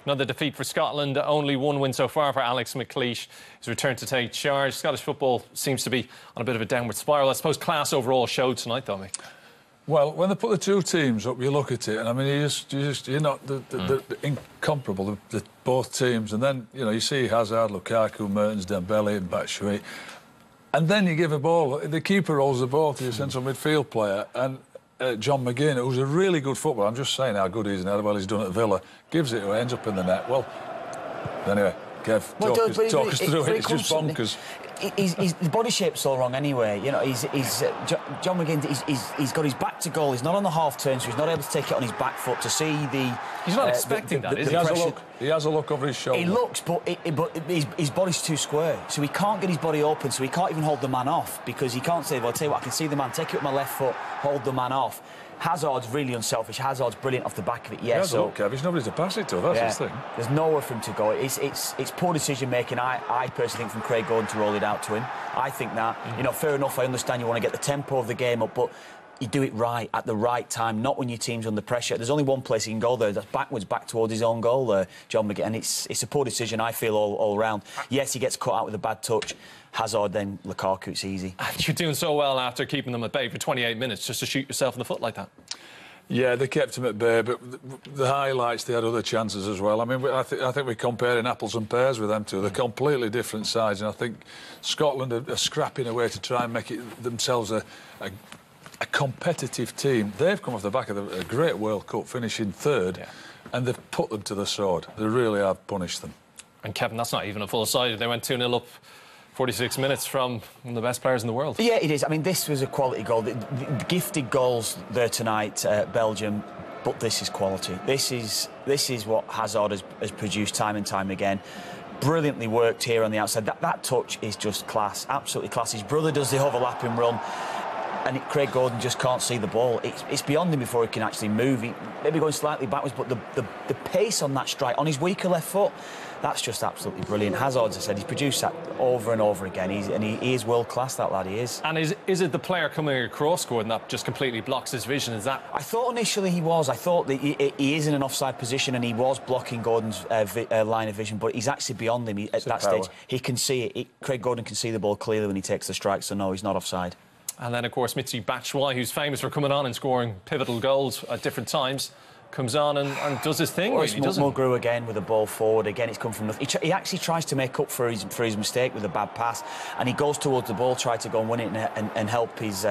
Another defeat for Scotland, only one win so far for Alex McLeish. His return to take charge. Scottish football seems to be on a bit of a downward spiral. I suppose class overall showed tonight, though, mate. Well, when they put the two teams up, you look at it, and I mean, you're not the incomparable, both teams, and then you see Hazard, Lukaku, Mertens, Dembele, and Batshuayi, and then you give a ball. The keeper rolls the ball to your central midfield player, and John McGinn, who's a really good footballer, I'm just saying how good he is and how well he's done at Villa, gives it, ends up in the net. Well, anyway, Kev, talk us through it. It's just bonkers. His body shape's all wrong anyway. John McGinn. He's got his back to goal. He's not on the half turn, so he's not able to take it on his back foot to see the. He's not expecting that, is he? He has a look over his shoulder. He looks, but his body's too square, so he can't get his body open. So he can't even hold the man off because he can't say, "Well, I'll tell you what, I can see the man. Take it with my left foot, hold the man off." Hazard's really unselfish. Hazard's brilliant off the back of it. Yeah, so look, Kev, he's nobody to pass it to. That's his thing. There's nowhere for him to go. It's poor decision making. I personally think from Craig Gordon to roll it out to him. I think that fair enough. I understand you want to get the tempo of the game up, but you do it right at the right time, not when your team's under pressure. There's only one place he can go there. That's backwards, back towards his own goal there, John McGinn. And it's a poor decision, I feel, all round. Yes, he gets cut out with a bad touch. Hazard, then Lukaku, it's easy. And you're doing so well after keeping them at bay for 28 minutes just to shoot yourself in the foot like that. Yeah, they kept him at bay, but the highlights, they had other chances as well. I mean, I think we're comparing apples and pears with them two. They're completely different sides, and I think Scotland are scrapping away to try and make it themselves a competitive team. They've come off the back of a great World Cup, finishing third, and they've put them to the sword. They really have punished them. And Kevin, that's not even a full side. They went 2-0 up 46 minutes from one of the best players in the world. Yeah, it is. I mean, this was a quality goal. The gifted goals there tonight, Belgium, but this is quality. This is what Hazard has produced time and time again. Brilliantly worked here on the outside. That touch is just class, absolutely class. His brother does the overlapping run, and Craig Gordon just can't see the ball. It's beyond him before he can actually move. He maybe going slightly backwards, but the pace on that strike, on his weaker left foot, that's just absolutely brilliant. Hazard, as I said, he's produced that over and over again. He is world class, that lad. He is. And is it the player coming across, Gordon, that just completely blocks his vision? Is that? I thought initially he was. I thought that he is in an offside position and he was blocking Gordon's line of vision, but he's actually beyond him. At that stage, he can see it. Craig Gordon can see the ball clearly when he takes the strike. So no, he's not offside. And then, of course, Michy Batshuayi, who's famous for coming on and scoring pivotal goals at different times, comes on and does his thing. Or it's Mulgrew again with the ball forward. Again, it's come from nothing. He actually tries to make up for his mistake with a bad pass, and he goes towards the ball, try to go and win it and help his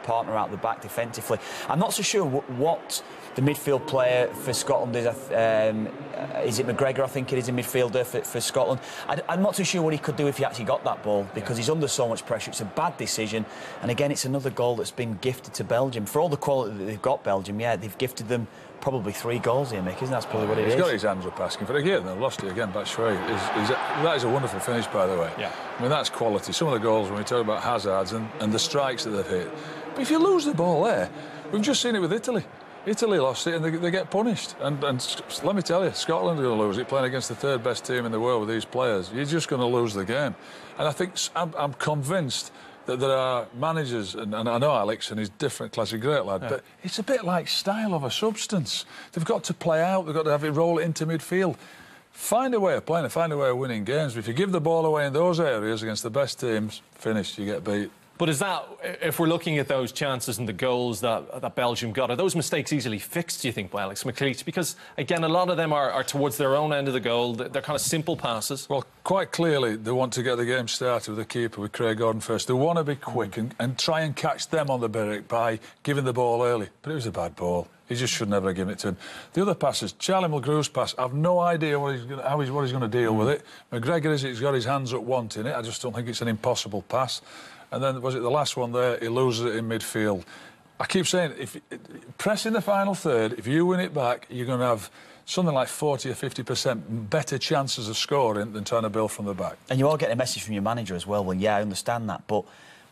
partner out the back defensively. I'm not so sure what the midfield player for Scotland is it McGregor, I think it is, a midfielder for Scotland. I'm not too sure what he could do if he actually got that ball, because he's under so much pressure. It's a bad decision, and again, it's another goal that's been gifted to Belgium. For all the quality that they've got, Belgium, yeah, they've gifted them probably 3 goals here, Mick, isn't that probably what it is? He's got his hands up asking for it again. They've lost it again, Batshuayi. That is a wonderful finish, by the way. Yeah. I mean, that's quality. Some of the goals, when we talk about Hazards and the strikes that they've hit. But if you lose the ball there, we've just seen it with Italy. Italy lost it and they get punished. And let me tell you, Scotland are going to lose it playing against the 3rd best team in the world with these players. You're just going to lose the game. And I think I'm convinced that there are managers, and I know Alex and he's different class, a great lad, but it's a bit like style over substance. They've got to play out, they've got to have it roll it into midfield. Find a way of playing, find a way of winning games. But if you give the ball away in those areas against the best teams, finished, you get beat. But is that, if we're looking at those chances and the goals that Belgium got, are those mistakes easily fixed, do you think, by Alex McLeish? Because, again, a lot of them are towards their own end of the goal. They're kind of simple passes. Well, quite clearly, they want to get the game started with the keeper, with Craig Gordon first. They want to be quick and try and catch them on the break by giving the ball early. But it was a bad ball. He just should never have given it to him. The other passes, Charlie Mulgrew's pass, I've no idea what he's going to deal with it. McGregor, he's got his hands up wanting it. I just don't think it's an impossible pass. And then, was it the last one there? He loses it in midfield. I keep saying, pressing the final third, if you win it back, you're going to have something like 40 or 50% better chances of scoring than trying to build from the back. And you all get a message from your manager as well. Well, yeah, I understand that, but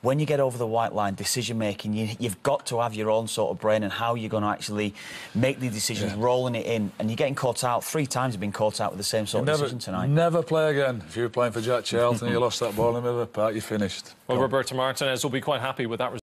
when you get over the white line, decision-making, you've got to have your own sort of brain and how you're going to actually make the decisions, rolling it in. And you're getting caught out. 3 times you've been caught out with the same sort of decision tonight. Never play again. If you were playing for Jack Charlton and you lost that ball in the middle of the park, you finished. Well, Roberto Martinez will be quite happy with that result.